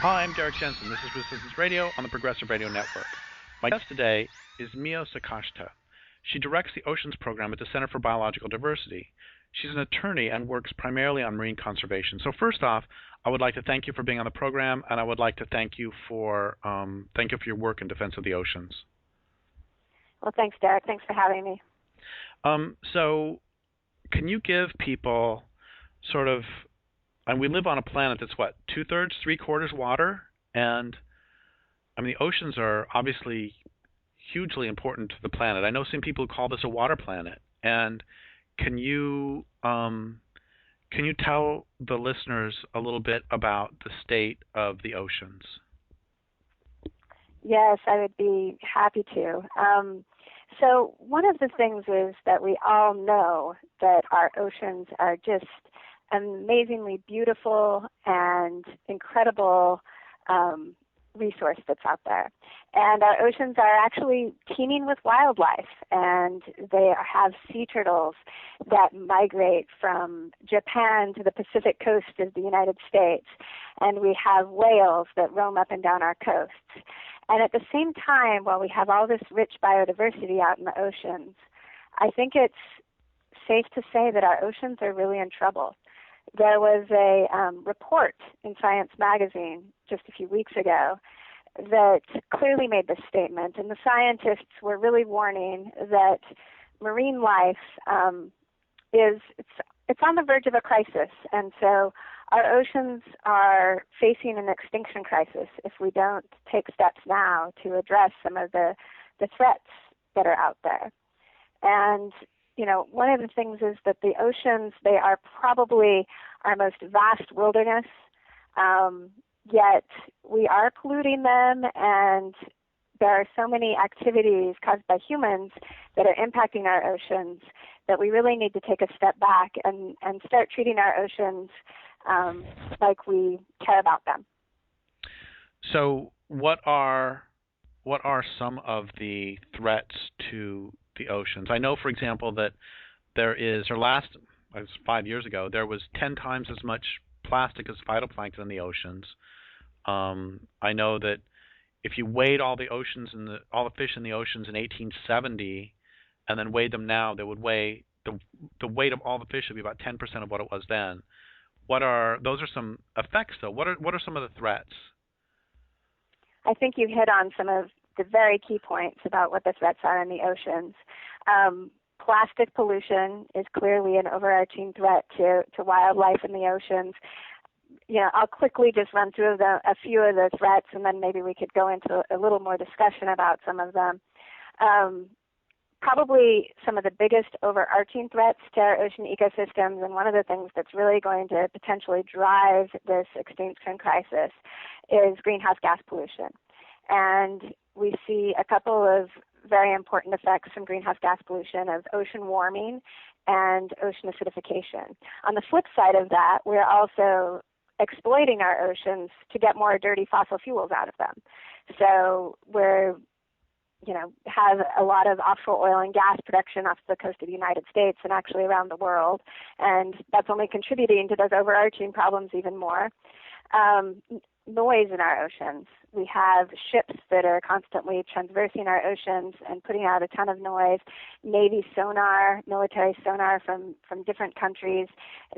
Hi, I'm Derrick Jensen. This is Resistance Radio on the Progressive Radio Network. My guest today is Miyoko Sakashita. She directs the Oceans Program at the Center for Biological Diversity. She's an attorney and works primarily on marine conservation. So first off, I would like to thank you for being on the program, and I would like to thank you for your work in defense of the oceans. Well, thanks, Derrick. Thanks for having me. So can you give people sort of, and we live on a planet that's what, 2/3, 3/4 water, and I mean the oceans are obviously hugely important to the planet. I know some people call this a water planet, and can you tell the listeners a little bit about the state of the oceans? Yes, I would be happy to. So one of the things is that we all know that our oceans are just amazingly beautiful and incredible resource that's out there. And our oceans are actually teeming with wildlife, and they have sea turtles that migrate from Japan to the Pacific coast of the United States, and we have whales that roam up and down our coasts. And at the same time, while we have all this rich biodiversity out in the oceans, I think it's safe to say that our oceans are really in trouble. There was a report in Science magazine just a few weeks ago that clearly made this statement, and the scientists were really warning that marine life it's on the verge of a crisis, and so our oceans are facing an extinction crisis if we don't take steps now to address some of the threats that are out there. And you know, one of the things is that the oceans, they are probably our most vast wilderness, yet we are polluting them, and there are so many activities caused by humans that are impacting our oceans that we really need to take a step back and start treating our oceans like we care about them. So what are some of the threats to the oceans? I know, for example, that there is, or last, it was 5 years ago, there was 10 times as much plastic as phytoplankton in the oceans. I know that if you weighed all the oceans and all the fish in the oceans in 1870, and then weighed them now, they would weigh the weight of all the fish would be about 10% of what it was then. Those are some effects, though. What are some of the threats? I think you hit on some of the very key points about what the threats are in the oceans. Plastic pollution is clearly an overarching threat to wildlife in the oceans. You know, I'll quickly just run through a few of the threats, and then maybe we could go into a little more discussion about some of them. Probably some of the biggest overarching threats to our ocean ecosystems, and one of the things that's really going to potentially drive this extinction crisis is greenhouse gas pollution. And we see a couple of very important effects from greenhouse gas pollution of ocean warming and ocean acidification. On the flip side of that, we're also exploiting our oceans to get more dirty fossil fuels out of them. So we're have a lot of offshore oil and gas production off the coast of the United States and actually around the world, and that's only contributing to those overarching problems even more. Noise in our oceans. We have ships that are constantly transversing our oceans and putting out a ton of noise. Navy sonar, military sonar from different countries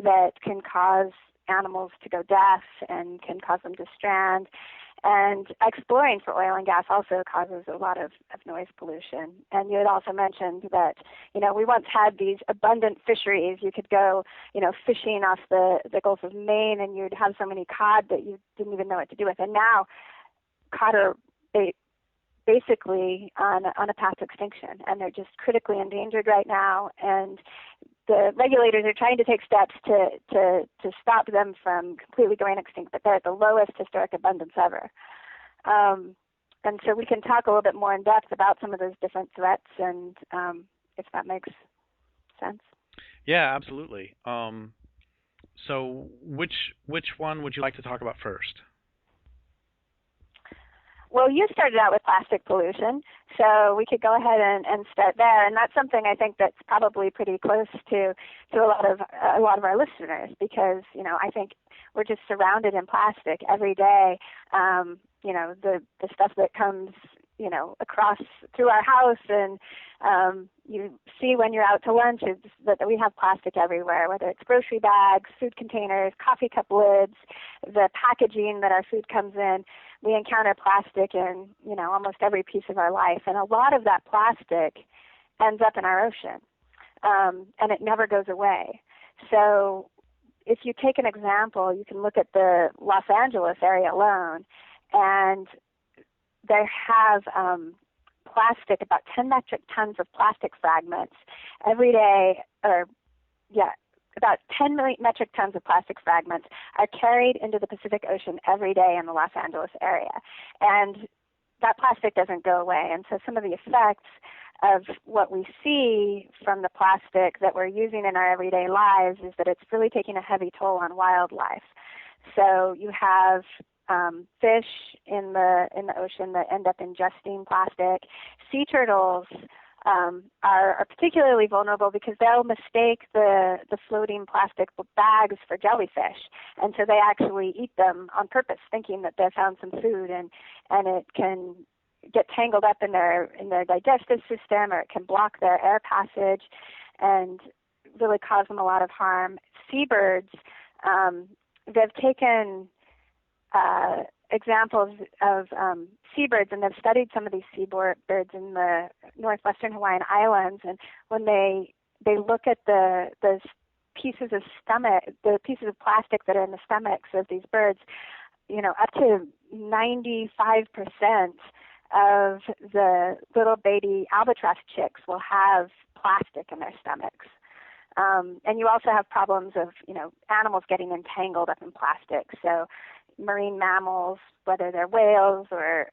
that can cause animals to go deaf and can cause them to strand. And exploring for oil and gas also causes a lot of noise pollution. And you had also mentioned that, we once had these abundant fisheries. You could go, fishing off the Gulf of Maine, and you'd have so many cod that you didn't even know what to do with. And now cod are basically on a path to extinction, and they're just critically endangered right now. And the regulators are trying to take steps to stop them from completely going extinct, but they're at the lowest historic abundance ever. And so we can talk a little bit more in depth about some of those different threats, and if that makes sense. Yeah, absolutely. So which one would you like to talk about first? Well, you started out with plastic pollution, so we could go ahead and start there. And that's something I think that's probably pretty close to a lot of our listeners, because I think we're just surrounded in plastic every day. The stuff that comes across through our house, and you see when you're out to lunch is that we have plastic everywhere, whether it's grocery bags, food containers, coffee cup lids, the packaging that our food comes in. We encounter plastic in almost every piece of our life, and a lot of that plastic ends up in our ocean, and it never goes away. So if you take an example, you can look at the Los Angeles area alone, and they have plastic, about 10 metric tons of plastic fragments every day, about 10 million metric tons of plastic fragments are carried into the Pacific Ocean every day in the Los Angeles area. And that plastic doesn't go away. And so some of the effects of what we see from the plastic that we're using in our everyday lives is that it's really taking a heavy toll on wildlife. So you have fish in the ocean that end up ingesting plastic. Sea turtles are particularly vulnerable because they'll mistake the floating plastic bags for jellyfish, and so they actually eat them on purpose, thinking that they found some food, and it can get tangled up in their digestive system, or it can block their air passage and really cause them a lot of harm. Seabirds, they've taken examples of seabirds, and they've studied some of these seabirds in the northwestern Hawaiian Islands. And when they look at the pieces of plastic that are in the stomachs of these birds, up to 95% of the little baby albatross chicks will have plastic in their stomachs. And you also have problems of animals getting entangled up in plastic. So marine mammals, whether they're whales or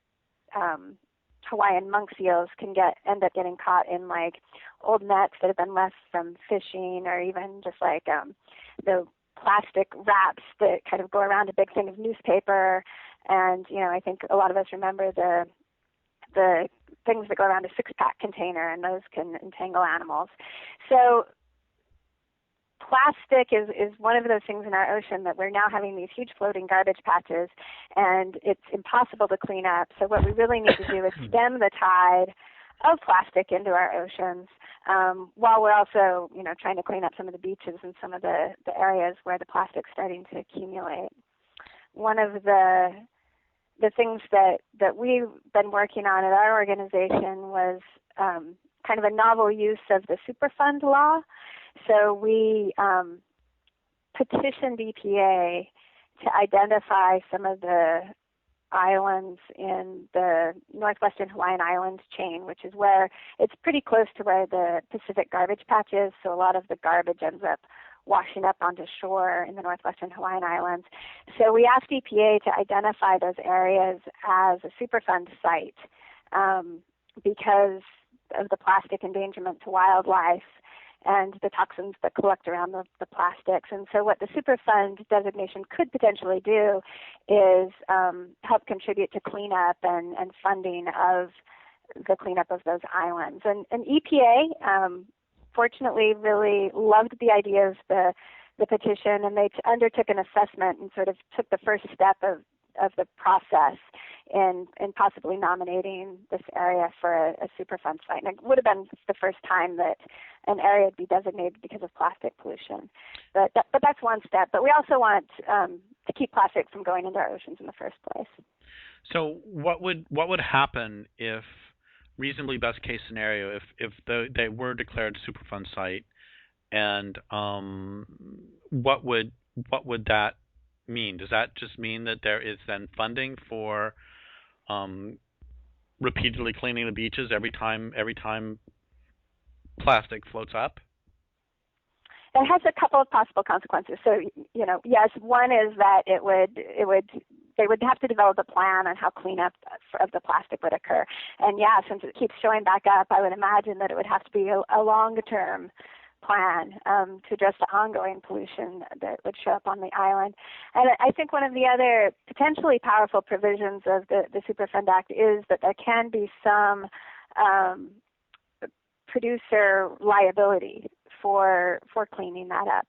Hawaiian monk seals, can end up getting caught in like old nets that have been left from fishing, or even just like the plastic wraps that kind of go around a big thing of newspaper. And I think a lot of us remember the things that go around a six-pack container, and those can entangle animals. So plastic is one of those things in our ocean that we're now having these huge floating garbage patches, and it's impossible to clean up. So what we really need to do is stem the tide of plastic into our oceans, while we're also, trying to clean up some of the beaches and some of the areas where the plastic's starting to accumulate. One of the things that we've been working on at our organization was kind of a novel use of the Superfund law. So we petitioned EPA to identify some of the islands in the northwestern Hawaiian Islands chain, which is where it's pretty close to where the Pacific garbage patch is. So a lot of the garbage ends up washing up onto shore in the northwestern Hawaiian Islands. So we asked EPA to identify those areas as a Superfund site because of the plastic endangerment to wildlife and the toxins that collect around the plastics. And so what the Superfund designation could potentially do is help contribute to cleanup and funding of the cleanup of those islands. And EPA, fortunately, really loved the idea of the petition, and they undertook an assessment and sort of took the first step of the process in possibly nominating this area for a Superfund site. And it would have been the first time that an area would be designated because of plastic pollution. But that's one step. But we also want to keep plastic from going into our oceans in the first place. So what would happen if, reasonably best case scenario, if they were declared Superfund site, and what would that mean? Does that just mean that there is then funding for repeatedly cleaning the beaches every time plastic floats up? It has a couple of possible consequences. So, yes, one is that they would have to develop a plan on how cleanup of the plastic would occur. And yeah, since it keeps showing back up, I would imagine that it would have to be a long-term plan to address the ongoing pollution that would show up on the island. And I think one of the other potentially powerful provisions of the Superfund Act is that there can be some producer liability for cleaning that up.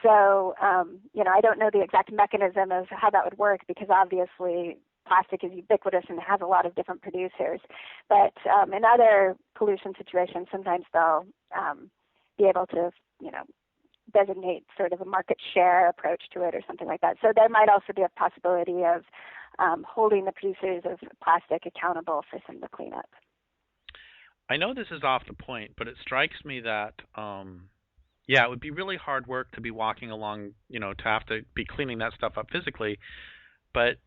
So, I don't know the exact mechanism of how that would work, because obviously plastic is ubiquitous and has a lot of different producers. But in other pollution situations, sometimes they'll be able to, designate sort of a market share approach to it or something like that. So there might also be a possibility of holding the producers of plastic accountable for some of the cleanup. I know this is off the point, but it strikes me that, it would be really hard work to be walking along, to have to be cleaning that stuff up physically. But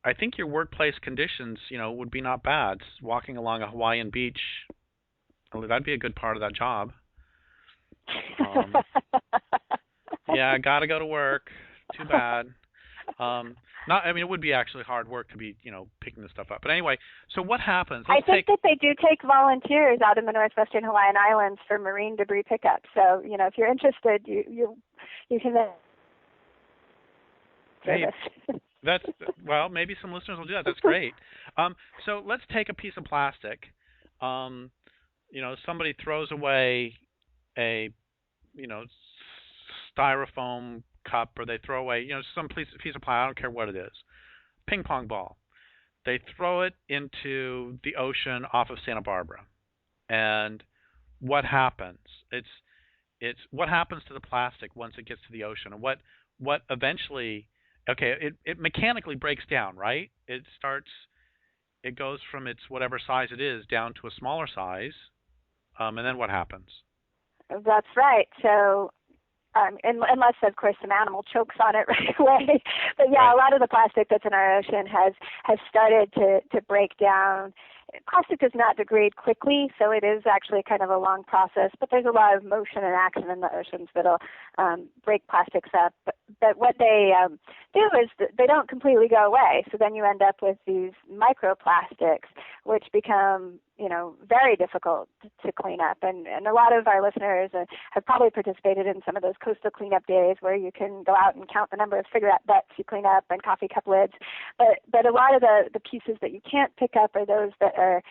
I think your workplace conditions, would be not bad. Walking along a Hawaiian beach, that'd be a good part of that job. I gotta go to work. Too bad. It would be actually hard work to be, picking this stuff up. But anyway, so what happens? I think that they do take volunteers out in the northwestern Hawaiian Islands for marine debris pickup. So, if you're interested, you can. Hey, maybe some listeners will do that. That's great. So let's take a piece of plastic. Somebody throws away a, styrofoam cup, or they throw away, some piece of plastic. I don't care what it is. Ping pong ball. They throw it into the ocean off of Santa Barbara, and what happens? It's what happens to the plastic once it gets to the ocean, and what eventually. Okay, it mechanically breaks down, right? It goes from its whatever size it is down to a smaller size, and then what happens? That's right. So, unless, of course, some animal chokes on it right away. But right. A lot of the plastic that's in our ocean has started to break down. Plastic does not degrade quickly, so it is actually kind of a long process, but there's a lot of motion and action in the oceans that'll break plastics up. But what they do is they don't completely go away, so then you end up with these microplastics, which become very difficult to clean up. And a lot of our listeners have probably participated in some of those coastal cleanup days where you can go out and count the number of cigarette butts you clean up and coffee cup lids. But a lot of the pieces that you can't pick up are those that are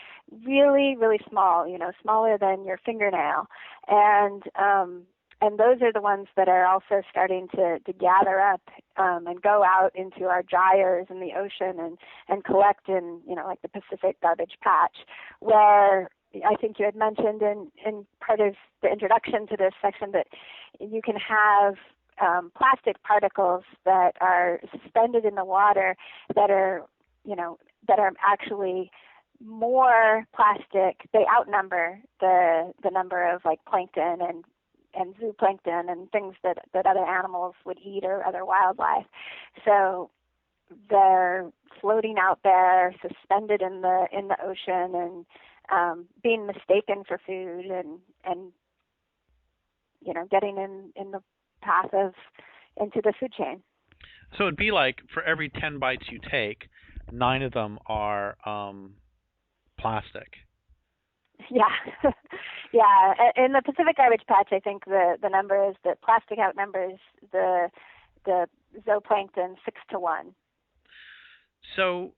really, really small, smaller than your fingernail. And those are the ones that are also starting to gather up and go out into our dryers in the ocean and collect in, like the Pacific garbage patch, where I think you had mentioned in part of the introduction to this section that you can have plastic particles that are suspended in the water that are actually more plastic. They outnumber the number of like plankton and zooplankton and things that other animals would eat or other wildlife. So they're floating out there, suspended in the ocean, and being mistaken for food, and getting in the path into the food chain. So it'd be like for every 10 bites you take, 9 of them are plastic. Yeah. Yeah. In the Pacific garbage patch, I think the number is that plastic outnumbers the zooplankton 6-1. So,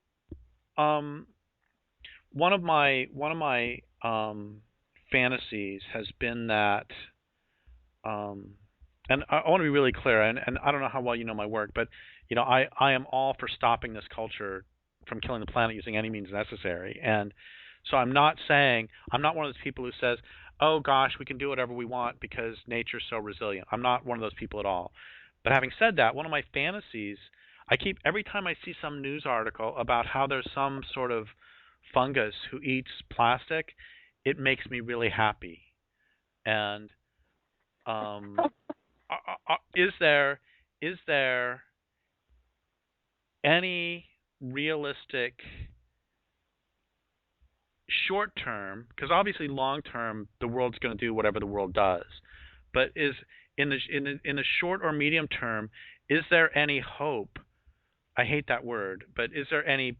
one of my fantasies has been that, and I want to be really clear, and I don't know how well you know my work, but I am all for stopping this culture from killing the planet using any means necessary. And so I'm not one of those people who says, oh gosh, we can do whatever we want because nature's so resilient. I'm not one of those people at all. But having said that, one of my fantasies, every time I see some news article about how there's some sort of fungus who eats plastic, it makes me really happy. And is there any realistic short term, because obviously long term the world's going to do whatever the world does, but is in the short or medium term, is there any hope? I hate that word, but is there any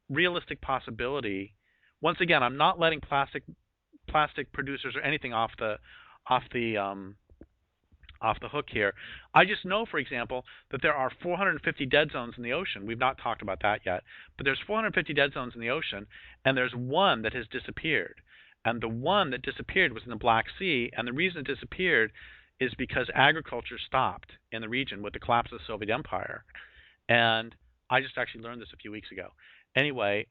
realistic possibility? Once again, I'm not letting plastic producers or anything off the off the hook here. I just know, for example, that there are 450 dead zones in the ocean. We've not talked about that yet, but there's 450 dead zones in the ocean, and there's one that has disappeared. And the one that disappeared was in the Black Sea, and the reason it disappeared is because agriculture stopped in the region with the collapse of the Soviet Empire. And I just actually learned this a few weeks ago. Anyway,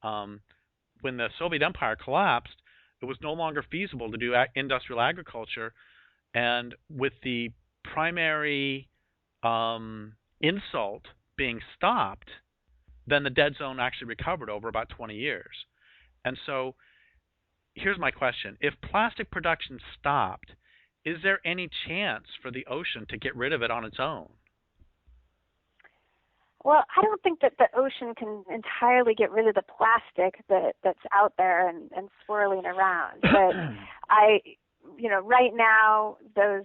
when the Soviet Empire collapsed, it was no longer feasible to do industrial agriculture, and with the primary insult being stopped, then the dead zone actually recovered over about 20 years. And so here's my question. If plastic production stopped, is there any chance for the ocean to get rid of it on its own? Well, I don't think that the ocean can entirely get rid of the plastic that's out there and swirling around. But right now, those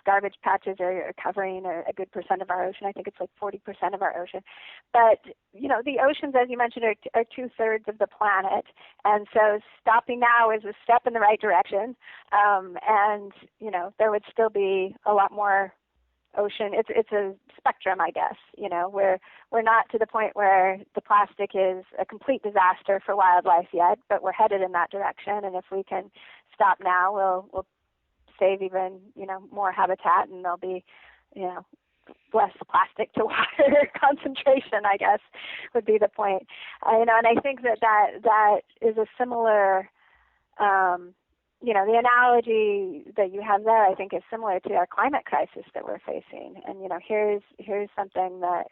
garbage patches are covering a good percent of our ocean. I think it's like 40% of our ocean. But, the oceans, as you mentioned, are 2/3 of the planet. And so stopping now is a step in the right direction. And there would still be a lot more ocean. It's a spectrum, I guess. We're not to the point where the plastic is a complete disaster for wildlife yet, but we're headed in that direction. And if we can stop now, we'll save even more habitat, and there'll be less plastic to water concentration, I guess, would be the point. And I think that is a similar. The analogy that you have there, I think, is similar to our climate crisis that we're facing. And, here's something that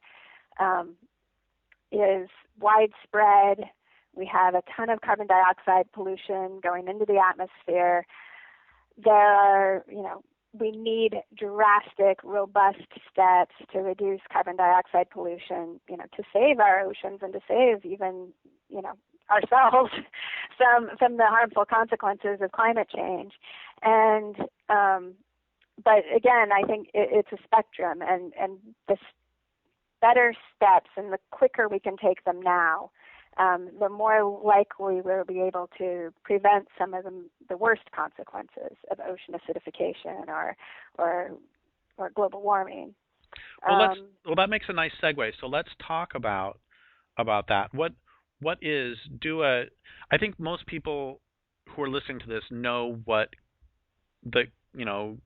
is widespread. We have a ton of carbon dioxide pollution going into the atmosphere. We need drastic, robust steps to reduce carbon dioxide pollution, to save our oceans and to save even, ourselves from the harmful consequences of climate change. And but again, I think it's a spectrum, and the better steps and the quicker we can take them now, the more likely we'll be able to prevent some of the worst consequences of ocean acidification or global warming. Well, that makes a nice segue. So let's talk about that. I think most people who are listening to this know what the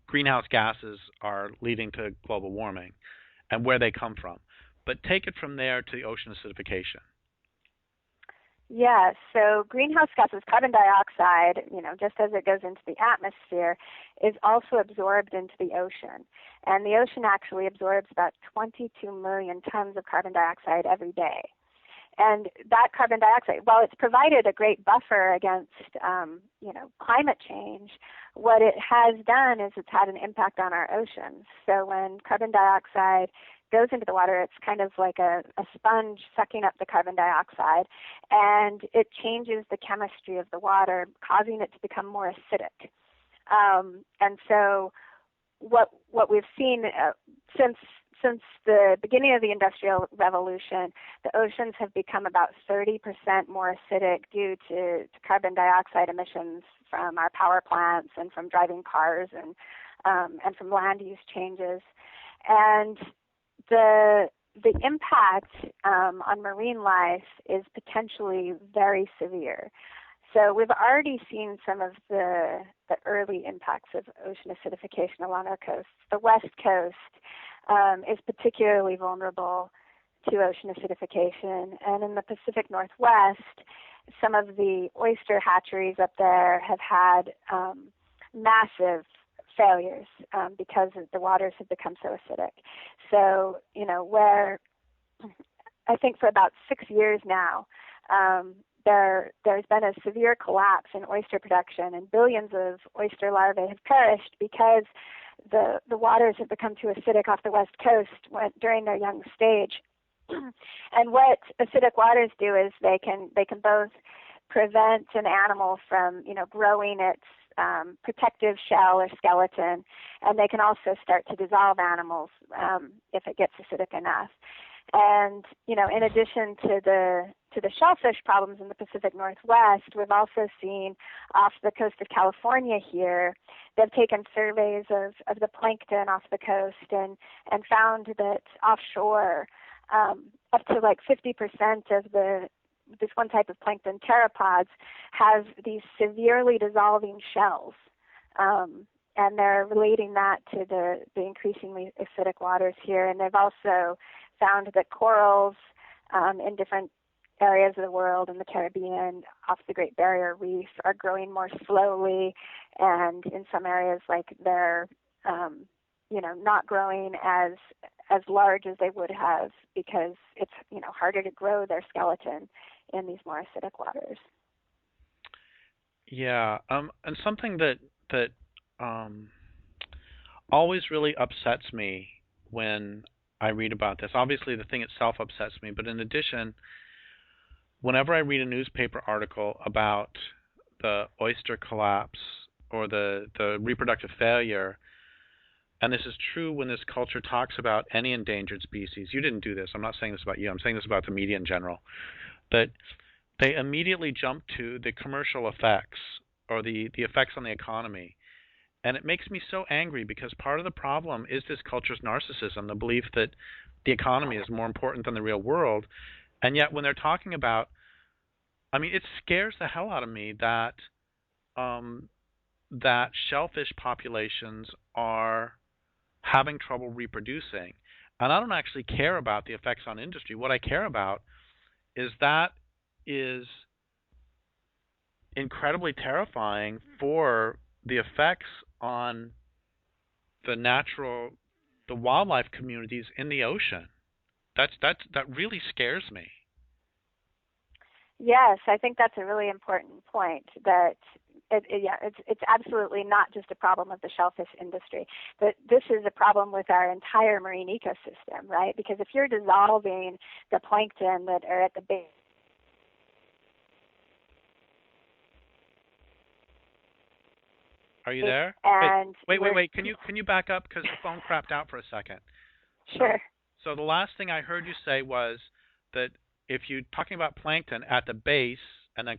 greenhouse gases are leading to global warming and where they come from. But take it from there to ocean acidification. Yeah, so greenhouse gases, carbon dioxide, just as it goes into the atmosphere, is also absorbed into the ocean. And the ocean actually absorbs about 22 million tons of carbon dioxide every day. And that carbon dioxide, while it's provided a great buffer against, climate change, what it has done is it's had an impact on our oceans. So when carbon dioxide goes into the water, it's kind of like a sponge sucking up the carbon dioxide, and it changes the chemistry of the water, causing it to become more acidic. And so what we've seen since the beginning of the Industrial Revolution, the oceans have become about 30% more acidic due to carbon dioxide emissions from our power plants and from driving cars and from land use changes. And the impact on marine life is potentially very severe. So we've already seen some of the early impacts of ocean acidification along our coast. The West Coast is particularly vulnerable to ocean acidification. And in the Pacific Northwest, some of the oyster hatcheries up there have had massive failures because the waters have become so acidic. So, where I think for about 6 years now, there's been a severe collapse in oyster production, and billions of oyster larvae have perished because the waters have become too acidic off the West Coast during their young stage. And what acidic waters do is they can both prevent an animal from growing its protective shell or skeleton, and they can also start to dissolve animals if it gets acidic enough. And in addition to the to the shellfish problems in the Pacific Northwest, we've also seen off the coast of California here, they've taken surveys of the plankton off the coast and found that offshore, up to like 50% of this one type of plankton, pteropods, have these severely dissolving shells. And they're relating that to the increasingly acidic waters here. And they've also found that corals in different areas of the world, in the Caribbean, off the Great Barrier Reef, are growing more slowly. And in some areas, like they're, not growing as large as they would have because it's, harder to grow their skeleton in these more acidic waters. Yeah, and something that always really upsets me when I read about this. Obviously, the thing itself upsets me, but in addition, whenever I read a newspaper article about the oyster collapse or the reproductive failure, and this is true when this culture talks about any endangered species. You didn't do this. I'm not saying this about you. I'm saying this about the media in general. That they immediately jump to the commercial effects or the effects on the economy. And it makes me so angry because part of the problem is this culture's narcissism, the belief that the economy is more important than the real world. And yet when they're talking about, it scares the hell out of me that that shellfish populations are having trouble reproducing. And I don't actually care about the effects on industry. What I care about is that is incredibly terrifying for the effects on the wildlife communities in the ocean. That really scares me. Yes, I think that's a really important point. That it's absolutely not just a problem of the shellfish industry, but this is a problem with our entire marine ecosystem, right? Because if you're dissolving the plankton that are at the base. Are you there? And wait. Can you back up because the phone crapped out for a second? Sure. So the last thing I heard you say was that if you're talking about plankton at the base and then.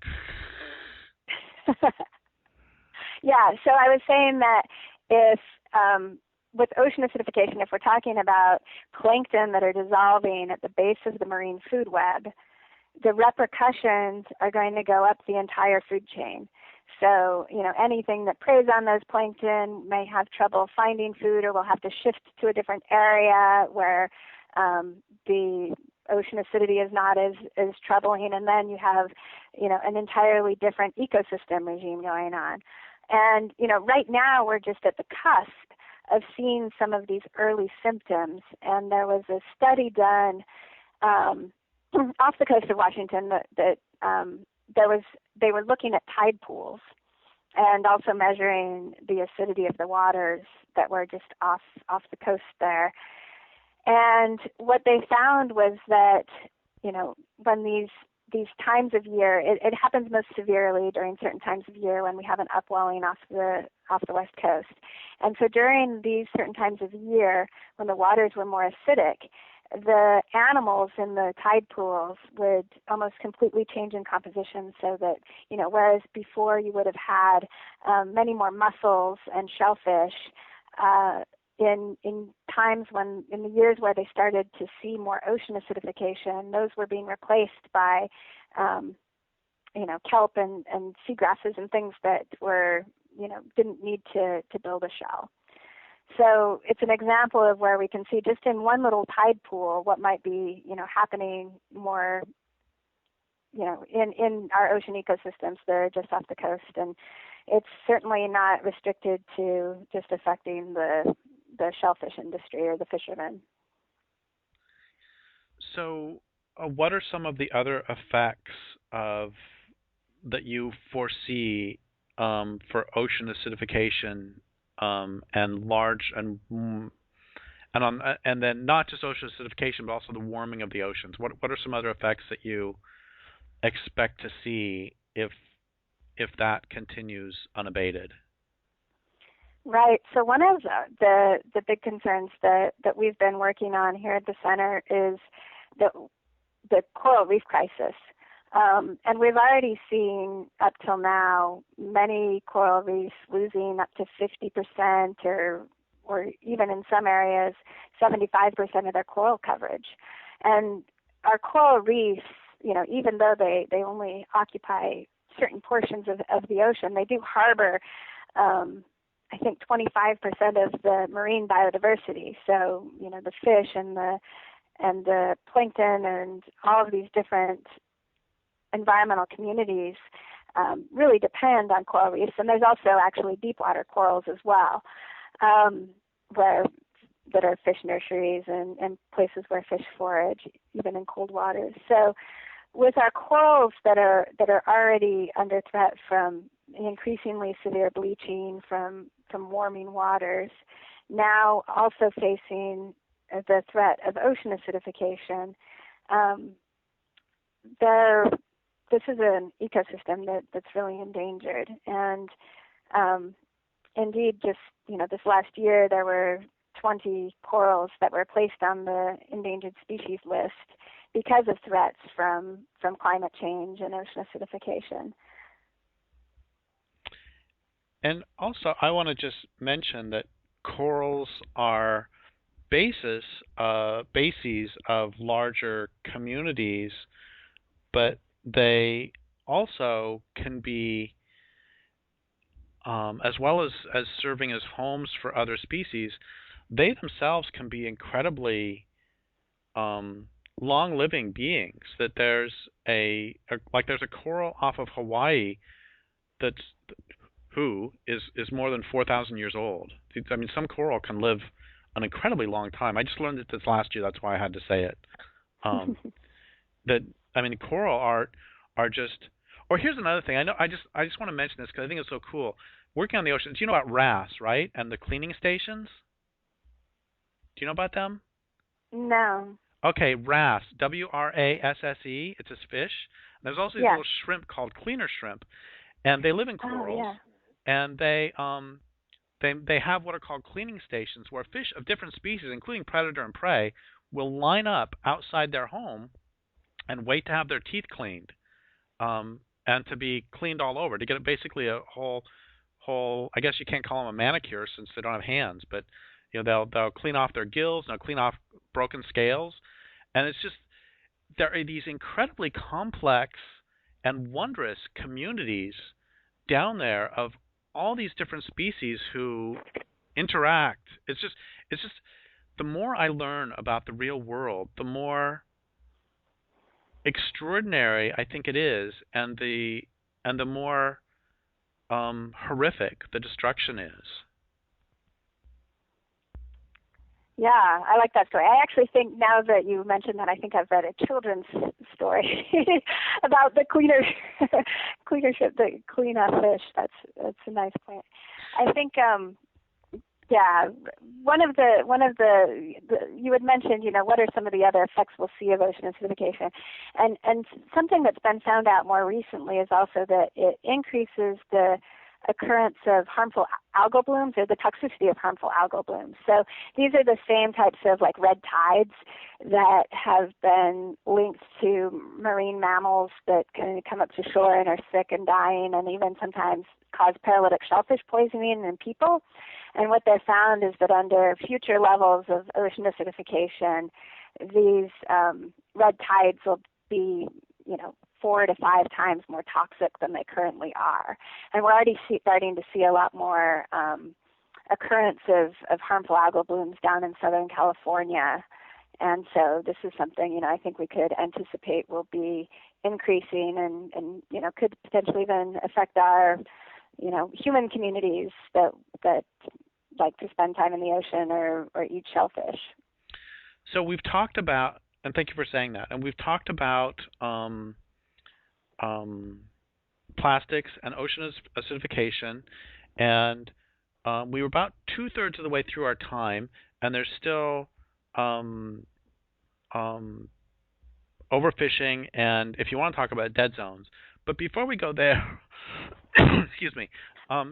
Yeah. So I was saying that if with ocean acidification, if we're talking about plankton that are dissolving at the base of the marine food web, the repercussions are going to go up the entire food chain. So, anything that preys on those plankton may have trouble finding food or will have to shift to a different area where the ocean acidity is not as troubling. And then you have, an entirely different ecosystem regime going on. And, right now we're just at the cusp of seeing some of these early symptoms. And there was a study done off the coast of Washington that they were looking at tide pools and also measuring the acidity of the waters that were just off the coast there. And what they found was that, when these times of year, it happens most severely during certain times of year when we have an upwelling off the west coast. And so during these certain times of year, when the waters were more acidic, the animals in the tide pools would almost completely change in composition so that, whereas before you would have had many more mussels and shellfish, in times when, in the years where they started to see more ocean acidification, those were being replaced by, kelp and seagrasses and things that were, didn't need to build a shell. So it's an example of where we can see just in one little tide pool what might be, happening more, in our ocean ecosystems that are just off the coast. And it's certainly not restricted to just affecting the shellfish industry or the fishermen. So what are some of the other effects that you foresee for ocean acidification and then not just ocean acidification, but also the warming of the oceans? What are some other effects that you expect to see if that continues unabated? Right. So one of the big concerns that we've been working on here at the center is the coral reef crisis. And we've already seen up till now many coral reefs losing up to 50% or even in some areas 75% of their coral coverage. And our coral reefs, even though they only occupy certain portions of the ocean, they do harbor, I think, 25% of the marine biodiversity. So, the fish and the plankton and all of these different environmental communities really depend on coral reefs. And there's also actually deep water corals as well, that are fish nurseries and places where fish forage, even in cold waters. So with our corals that are already under threat from increasingly severe bleaching from warming waters, now also facing the threat of ocean acidification, this is an ecosystem that's really endangered. And indeed, just this last year, there were 20 corals that were placed on the endangered species list because of threats from climate change and ocean acidification. And also, I want to just mention that corals are bases of larger communities, but they also can be, as well as serving as homes for other species, they themselves can be incredibly long-living beings. That there's there's a coral off of Hawaii who is more than 4,000 years old. I mean, some coral can live an incredibly long time. I just learned it this last year. That's why I had to say it. Coral are just. Or here's another thing. I just want to mention this because I think it's so cool. Working on the oceans, you know about RAS, right? And the cleaning stations. Do you know about them? No. Okay, RAS, WRASSE. It's a fish. There's also these little shrimp called cleaner shrimp, and they live in corals. Oh, yeah. And they have what are called cleaning stations where fish of different species, including predator and prey, will line up outside their home and wait to have their teeth cleaned, and to be cleaned all over, to get basically a whole. I guess you can't call them a manicure since they don't have hands, but they'll clean off their gills, they'll clean off broken scales, and it's just there are these incredibly complex and wondrous communities down there of all these different species who interact. It's just the more I learn about the real world, the more extraordinary I think it is, and the more horrific the destruction is. Yeah, I like that story. I actually think now that you mentioned that, I think I've read a children's story about the cleaner ship that clean up fish. That's a nice point. I think one of the you had mentioned, what are some of the other effects we'll see of ocean acidification, and something that's been found out more recently is also that it increases the occurrence of harmful algal blooms, or the toxicity of harmful algal blooms. So these are the same types of red tides that have been linked to marine mammals that can come up to shore and are sick and dying, and even sometimes cause paralytic shellfish poisoning in people. And what they found is that under future levels of ocean acidification, these red tides will be, 4 to 5 times more toxic than they currently are. And we're already starting to see a lot more occurrence of harmful algal blooms down in Southern California. And so this is something, I think we could anticipate will be increasing and could potentially even affect our, human communities that like to spend time in the ocean or eat shellfish. So we've talked about, and thank you for saying that, and we've talked about plastics and ocean acidification, and we were about 2/3 of the way through our time, and there's still overfishing, and if you want to talk about dead zones. But before we go there, excuse me,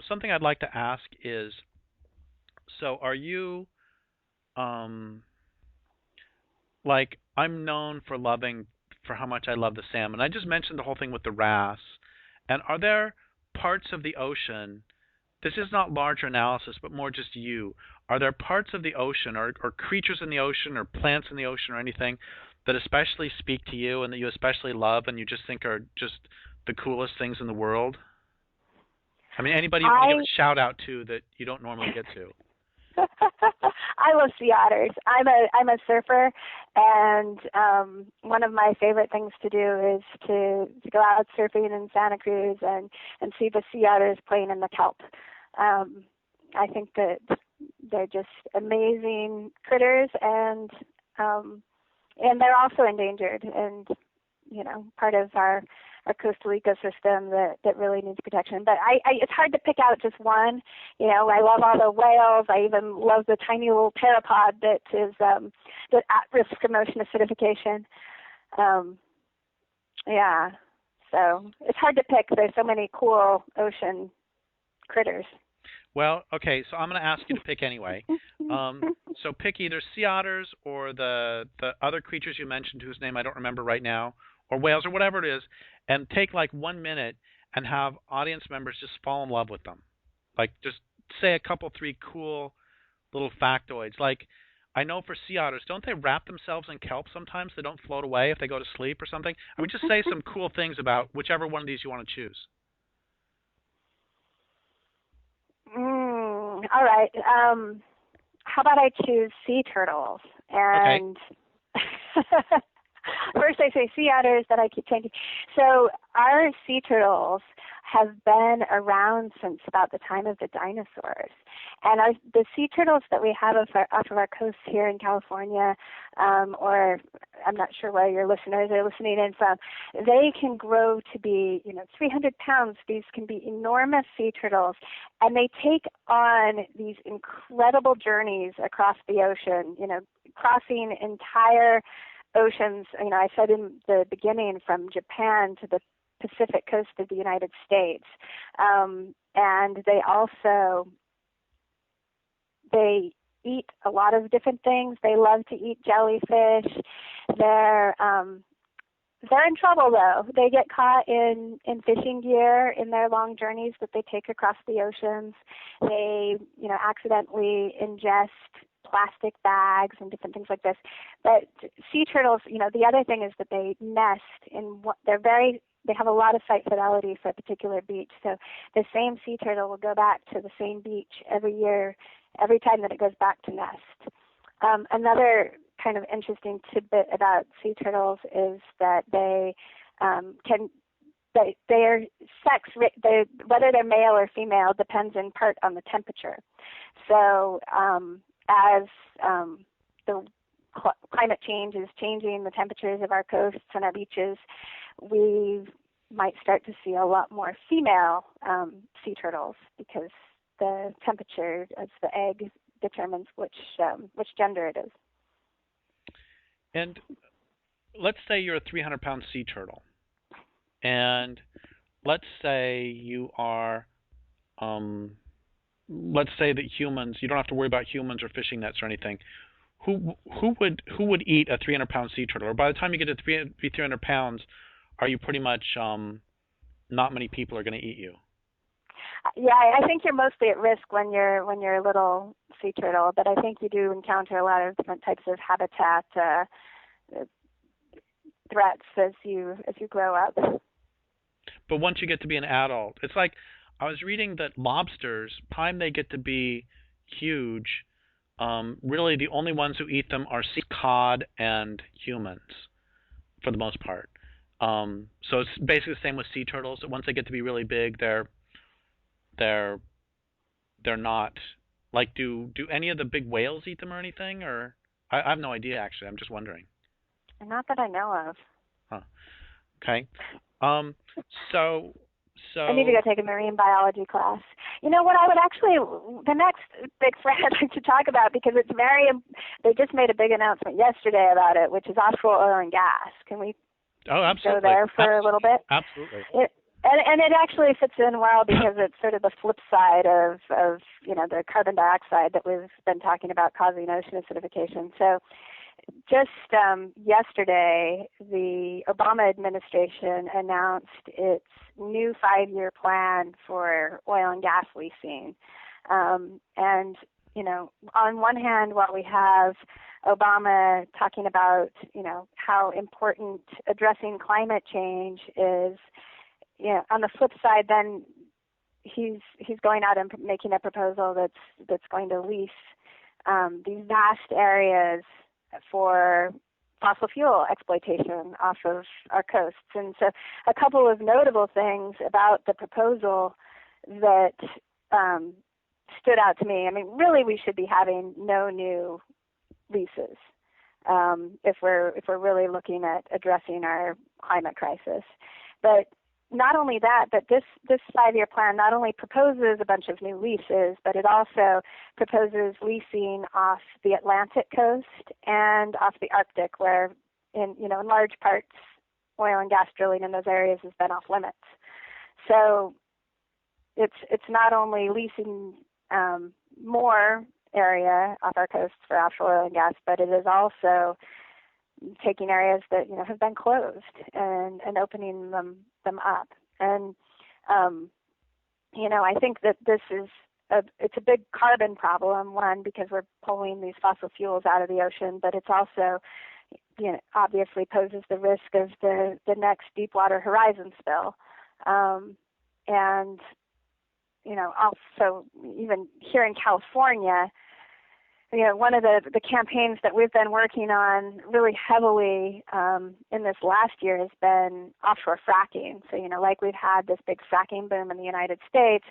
something I'd like to ask is, so are you, I'm known for loving for how much I love the salmon. I just mentioned the whole thing with the wrasse. And are there parts of the ocean, this is not larger analysis, but more just you, are there parts of the ocean or creatures in the ocean or plants in the ocean or anything that especially speak to you and that you especially love and you just think are just the coolest things in the world? I mean, anybody you want to give a shout out to that you don't normally get to? I love sea otters. I'm a surfer, and one of my favorite things to do is to go out surfing in Santa Cruz and see the sea otters playing in the kelp. I think that they're just amazing critters, and they're also endangered, and part of our coastal ecosystem that really needs protection. But it's hard to pick out just one. I love all the whales. I even love the tiny little pteropod that is that at risk from ocean acidification. Yeah, so it's hard to pick. There's so many cool ocean critters. Well, okay, so I'm going to ask you to pick anyway. So pick either sea otters or the other creatures you mentioned whose name I don't remember right now, or whales or whatever it is, and take like 1 minute and have audience members just fall in love with them. Like just say a couple, 3 cool little factoids. Like I know for sea otters, don't they wrap themselves in kelp sometimes? They don't float away if they go to sleep or something? I mean, just say some cool things about whichever one of these you want to choose. All right. How about I choose sea turtles? And okay. First I say sea otters, then I keep changing. So our sea turtles have been around since about the time of the dinosaurs. And the sea turtles that we have off of our coast here in California, or I'm not sure where your listeners are listening in from, they can grow to be, 300 pounds. These can be enormous sea turtles. And they take on these incredible journeys across the ocean, crossing entire oceans. I said in the beginning from Japan to the Pacific coast of the United States. And they eat a lot of different things. They love to eat jellyfish. They're in trouble though. They get caught in fishing gear in their long journeys that they take across the oceans. They, accidentally ingest plastic bags and different things like this. But sea turtles, the other thing is that they nest in they have a lot of site fidelity for a particular beach. So the same sea turtle will go back to the same beach every year, every time that it goes back to nest. Another kind of interesting tidbit about sea turtles is that their sex, whether they're male or female, depends in part on the temperature. So as the climate change is changing the temperatures of our coasts and our beaches, we might start to see a lot more female sea turtles because the temperature of the egg determines which gender it is. And let's say you're a 300-pound sea turtle, and let's say you are, let's say that humans, you don't have to worry about humans or fishing nets or anything. Who would eat a 300-pound sea turtle? Or by the time you get to 300 pounds, are you pretty much not many people are going to eat you? Yeah, I think you're mostly at risk when you're a little sea turtle, but I think you do encounter a lot of different types of habitat threats as you grow up. But once you get to be an adult, it's like I was reading that lobsters, time they get to be huge, really the only ones who eat them are sea cod and humans, for the most part. So it's basically the same with sea turtles. That once they get to be really big, they're not like do any of the big whales eat them or anything? Or I have no idea actually. I'm just wondering. Not that I know of. Huh. Okay. So I need to go take a marine biology class. You know what? I would actually, the next big threat I'd like to talk about, because it's they just made a big announcement yesterday about it, which is offshore oil and gas. Can we go there for a little bit? Absolutely. And it actually fits in well because it's sort of the flip side of the carbon dioxide that we've been talking about causing ocean acidification. So just yesterday, the Obama administration announced its new 5-year plan for oil and gas leasing. And, on one hand, while we have Obama talking about, how important addressing climate change is, on the flip side, then he's going out and making a proposal that's going to lease these vast areas for fossil fuel exploitation off of our coasts. And so a couple of notable things about the proposal that stood out to me. I mean, really, we should be having no new leases if we're really looking at addressing our climate crisis. But not only that, but this 5-year plan not only proposes a bunch of new leases, but it also proposes leasing off the Atlantic coast and off the Arctic, where in large parts oil and gas drilling in those areas has been off limits. So it's not only leasing more area off our coasts for offshore oil and gas, but it is also taking areas that have been closed and opening them up. And I think that this is it's a big carbon problem, one, because we're pulling these fossil fuels out of the ocean, but it's also obviously poses the risk of the next Deepwater Horizon spill. And also even here in California, one of the campaigns that we've been working on really heavily in this last year has been offshore fracking. So, like we've had this big fracking boom in the United States,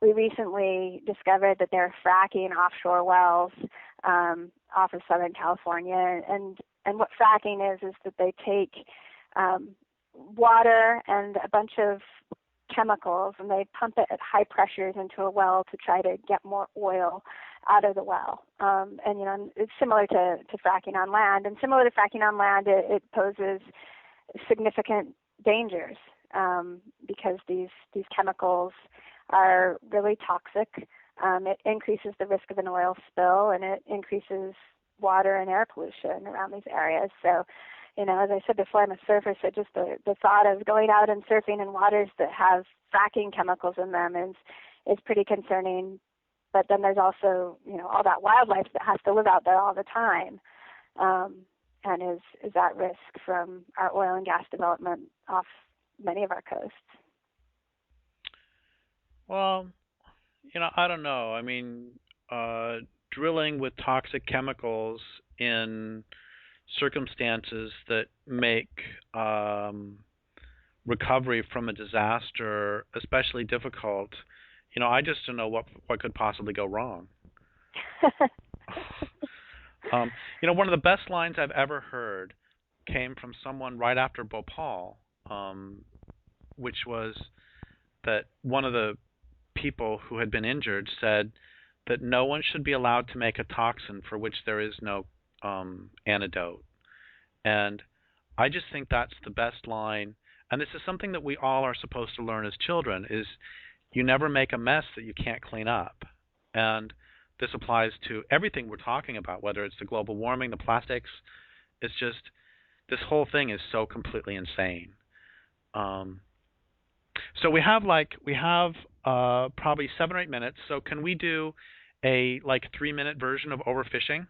we recently discovered that they're fracking offshore wells off of Southern California. And what fracking is that they take water and a bunch of chemicals and they pump it at high pressures into a well to try to get more oil out of the well. And it's similar to fracking on land. And similar to fracking on land, it poses significant dangers because these chemicals are really toxic. It increases the risk of an oil spill, and it increases water and air pollution around these areas. So, as I said before, I'm a surfer, so just the thought of going out and surfing in waters that have fracking chemicals in them is pretty concerning. But then there's also, all that wildlife that has to live out there all the time, and is at risk from our oil and gas development off many of our coasts. Well, I don't know. I mean, drilling with toxic chemicals in circumstances that make recovery from a disaster especially difficult, I just don't know what could possibly go wrong. One of the best lines I've ever heard came from someone right after Bhopal, which was that one of the people who had been injured said that no one should be allowed to make a toxin for which there is no antidote. And I just think that's the best line. And this is something that we all are supposed to learn as children, is you never make a mess that you can't clean up. And this applies to everything we're talking about, whether it's the global warming, the plastics. It's just, this whole thing is so completely insane. So we have probably 7 or 8 minutes. So can we do a 3-minute version of overfishing?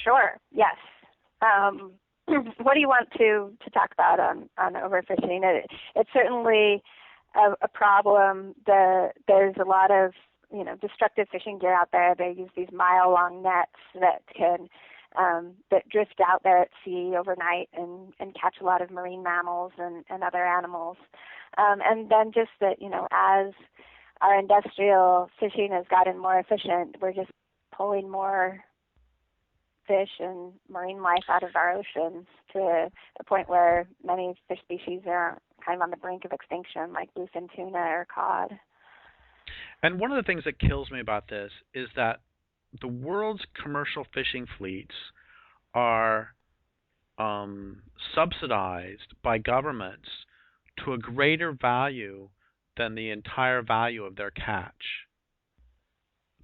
Sure. Yes. What do you want to talk about on overfishing? It's certainly a problem. There's a lot of destructive fishing gear out there. They use these mile-long nets that can that drift out there at sea overnight and catch a lot of marine mammals and other animals. And then just that as our industrial fishing has gotten more efficient, we're just pulling more fish and marine life out of our oceans to the point where many fish species are kind of on the brink of extinction, like bluefin tuna or cod. And one of the things that kills me about this is that the world's commercial fishing fleets are subsidized by governments to a greater value than the entire value of their catch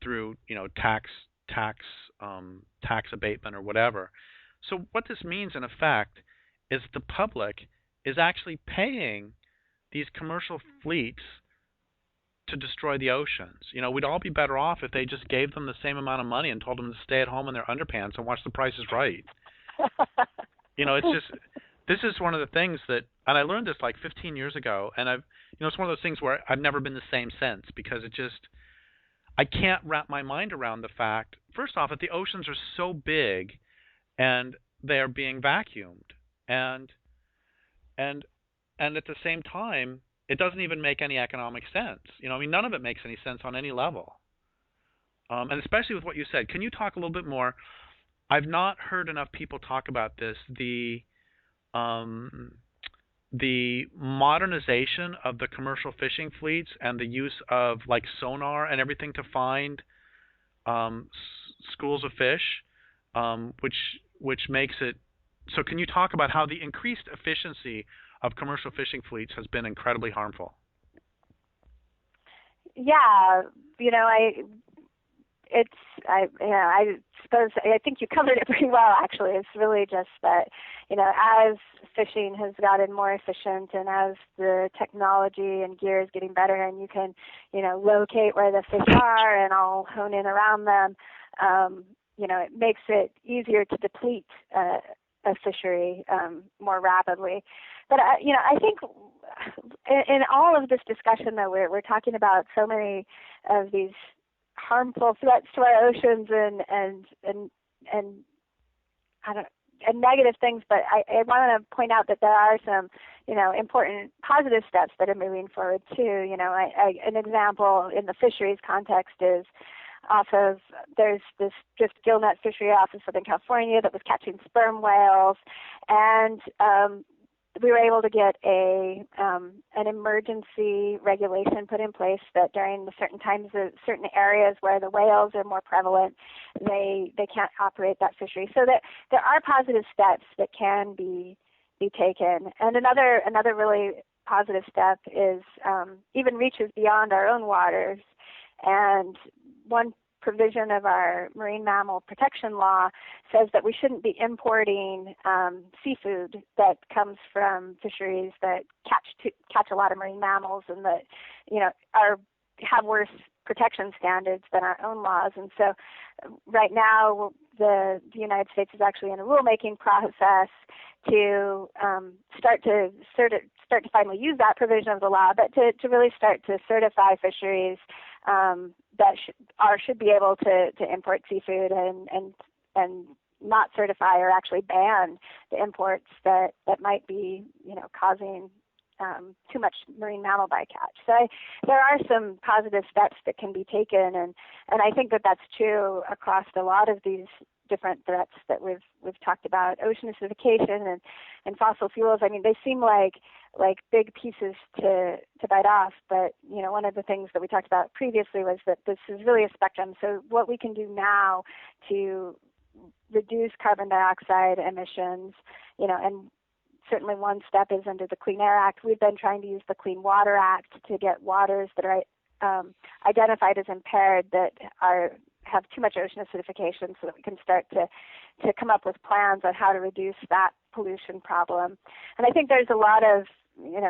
through tax abatement or whatever. So what this means in effect is the public is actually paying these commercial fleets to destroy the oceans. We'd all be better off if they just gave them the same amount of money and told them to stay at home in their underpants and watch The Price is Right. It's just, this is one of the things that, and I learned this like 15 years ago, and it's one of those things where I've never been the same since, because I can't wrap my mind around the fact, first off, that the oceans are so big and they are being vacuumed, and at the same time, it doesn't even make any economic sense. None of it makes any sense on any level. And especially with what you said. Can you talk a little bit more? I've not heard enough people talk about this. The modernization of the commercial fishing fleets and the use of like sonar and everything to find schools of fish, which makes it. So can you talk about how the increased efficiency of commercial fishing fleets has been incredibly harmful? Yeah, I suppose I think you covered it pretty well. Actually, it's really just that as fishing has gotten more efficient and as the technology and gear is getting better, and you can locate where the fish are and all hone in around them, it makes it easier to deplete a fishery more rapidly. But I think in all of this discussion, though, we're talking about so many of these harmful threats to our oceans and negative things. But I want to point out that there are some important positive steps that are moving forward too. An example in the fisheries context is there's this just gillnet fishery off of Southern California that was catching sperm whales, and we were able to get an emergency regulation put in place that during the certain times of certain areas where the whales are more prevalent, they can't operate that fishery. So that there are positive steps that can be taken. And another really positive step is even reaches beyond our own waters. And one provision of our marine mammal protection law says that we shouldn't be importing seafood that comes from fisheries that catch a lot of marine mammals and that have worse protection standards than our own laws. And so right now the United States is actually in a rulemaking process to start to finally use that provision of the law, but to really start to certify fisheries that should be able to import seafood and not certify or actually ban the imports that might be causing too much marine mammal bycatch. So there are some positive steps that can be taken, and I think that that's true across a lot of these different threats that we've talked about. Ocean acidification and fossil fuels. I mean, they seem like big pieces to bite off, but one of the things that we talked about previously was that this is really a spectrum. So what we can do now to reduce carbon dioxide emissions, and certainly one step is under the Clean Air Act. We've been trying to use the Clean Water Act to get waters that are identified as impaired that have too much ocean acidification, so that we can start to come up with plans on how to reduce that pollution problem. And I think there's a lot of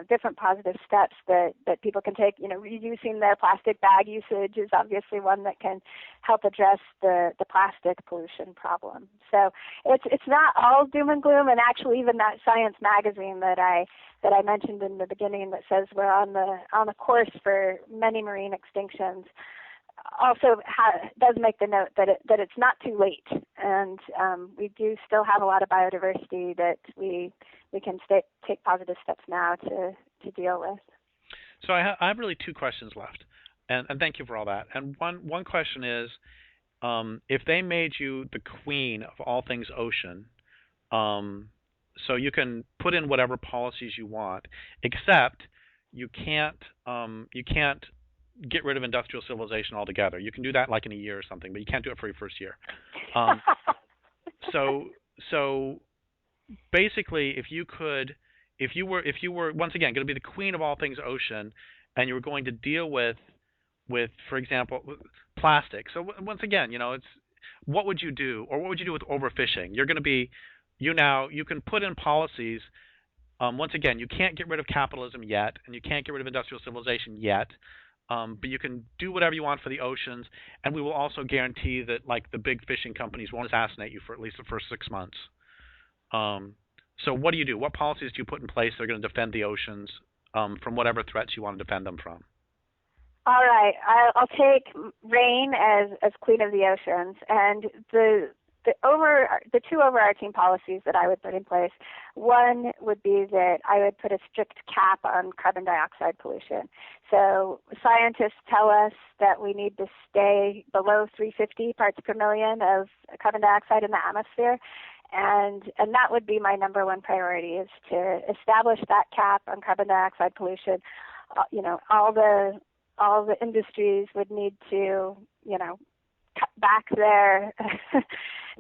different positive steps that people can take. Reducing their plastic bag usage is obviously one that can help address the plastic pollution problem. So it's not all doom and gloom. And actually, even that Science magazine that I mentioned in the beginning that says we're on the course for many marine extinctions also does make the note that it's not too late, and we do still have a lot of biodiversity that we can take positive steps now to deal with. So I have really two questions left, and thank you for all that. And one question is, if they made you the queen of all things ocean, so you can put in whatever policies you want, except you can't get rid of industrial civilization altogether. You can do that like in a year or something, but you can't do it for your first year. So basically, if you were once again going to be the queen of all things ocean, and you were going to deal with for example, plastic. So once again, what would you do, or what would you do with overfishing? You're going to be, you can put in policies. Once again, you can't get rid of capitalism yet, and you can't get rid of industrial civilization yet. But you can do whatever you want for the oceans, and we will also guarantee that, like, the big fishing companies won't assassinate you for at least the first 6 months. So what do you do? What policies do you put in place that are going to defend the oceans from whatever threats you want to defend them from? All right, I'll take rain as queen of the oceans, and the two overarching policies that I would put in place. One would be that I would put a strict cap on carbon dioxide pollution. So scientists tell us that we need to stay below 350 parts per million of carbon dioxide in the atmosphere. And that would be my number one priority, is to establish that cap on carbon dioxide pollution. All the industries would need to, cut back their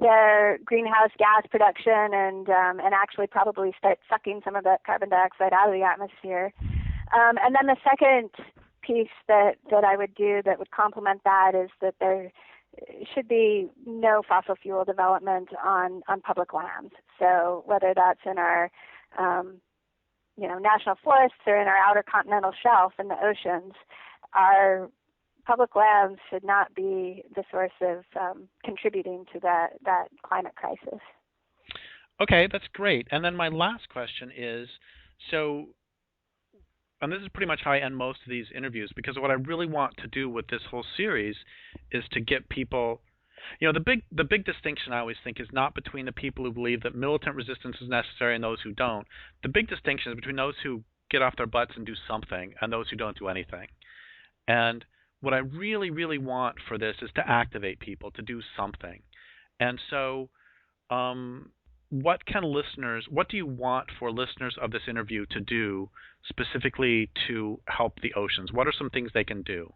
their greenhouse gas production and actually probably start sucking some of that carbon dioxide out of the atmosphere. And then the second piece that I would do that would complement that is that there should be no fossil fuel development on public lands. So whether that's in our national forests or in our outer continental shelf in the oceans, our public lands should not be the source of contributing to that climate crisis. Okay, that's great. And then my last question is, and this is pretty much how I end most of these interviews, because what I really want to do with this whole series is to get people, the big distinction I always think is not between the people who believe that militant resistance is necessary and those who don't. The big distinction is between those who get off their butts and do something and those who don't do anything. And what I really, really want for this is to activate people to do something. And so what do you want for listeners of this interview to do specifically to help the oceans? What are some things they can do?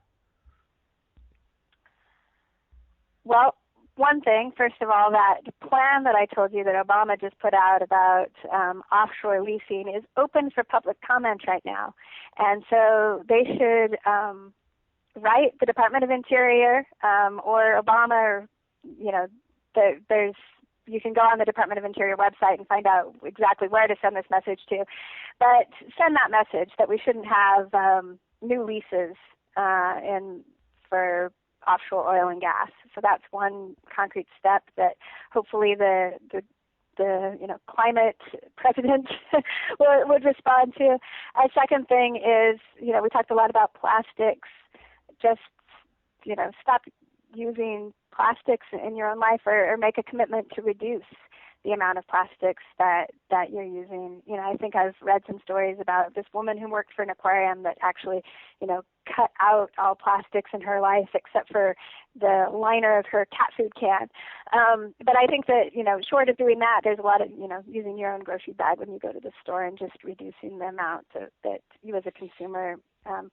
Well, one thing, first of all, that plan that I told you that Obama just put out about offshore leasing is open for public comment right now. And so they should write the Department of Interior or Obama, or, you can go on the Department of Interior website and find out exactly where to send this message to. But send that message that we shouldn't have new leases for offshore oil and gas. So that's one concrete step that hopefully the climate president would respond to. A second thing is, we talked a lot about plastics. Just, stop using plastics in your own life, or make a commitment to reduce the amount of plastics that you're using. I think I've read some stories about this woman who worked for an aquarium that actually, cut out all plastics in her life except for the liner of her cat food can. But I think that, short of doing that, there's a lot of, using your own grocery bag when you go to the store and just reducing the amount that you as a consumer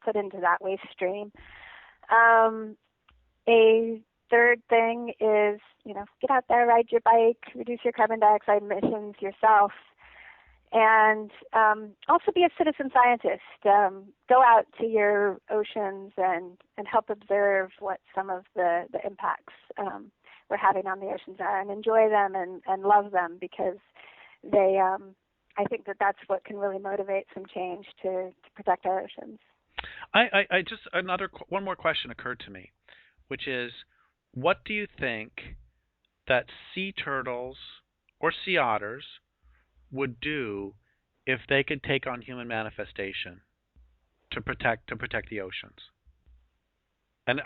put into that waste stream. A third thing is, get out there, ride your bike, reduce your carbon dioxide emissions yourself, and also be a citizen scientist. Go out to your oceans and help observe what some of the impacts we're having on the oceans are, and enjoy them and love them, because they, I think that's what can really motivate some change to protect our oceans. I just, one more question occurred to me, which is, what do you think that sea turtles or sea otters would do if they could take on human manifestation to protect the oceans? And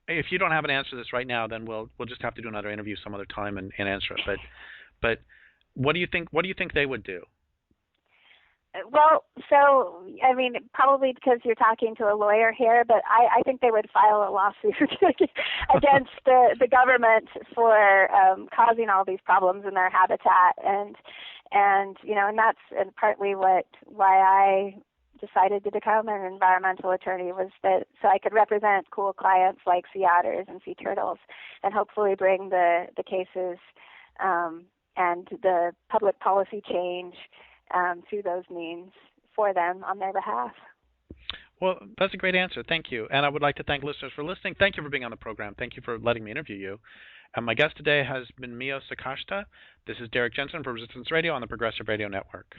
if you don't have an answer to this right now, then we'll just have to do another interview some other time and answer it. But what do you think they would do? Well, so, probably because you're talking to a lawyer here, but I think they would file a lawsuit against the government for causing all these problems in their habitat. And that's partly why I decided to become an environmental attorney, was that so I could represent cool clients like sea otters and sea turtles, and hopefully bring the cases and the public policy change through those means for them on their behalf. Well, that's a great answer. Thank you. And I would like to thank listeners for listening. Thank you for being on the program. Thank you for letting me interview you. And my guest today has been Miyoko Sakashita. This is Derrick Jensen for Resistance Radio on the Progressive Radio Network.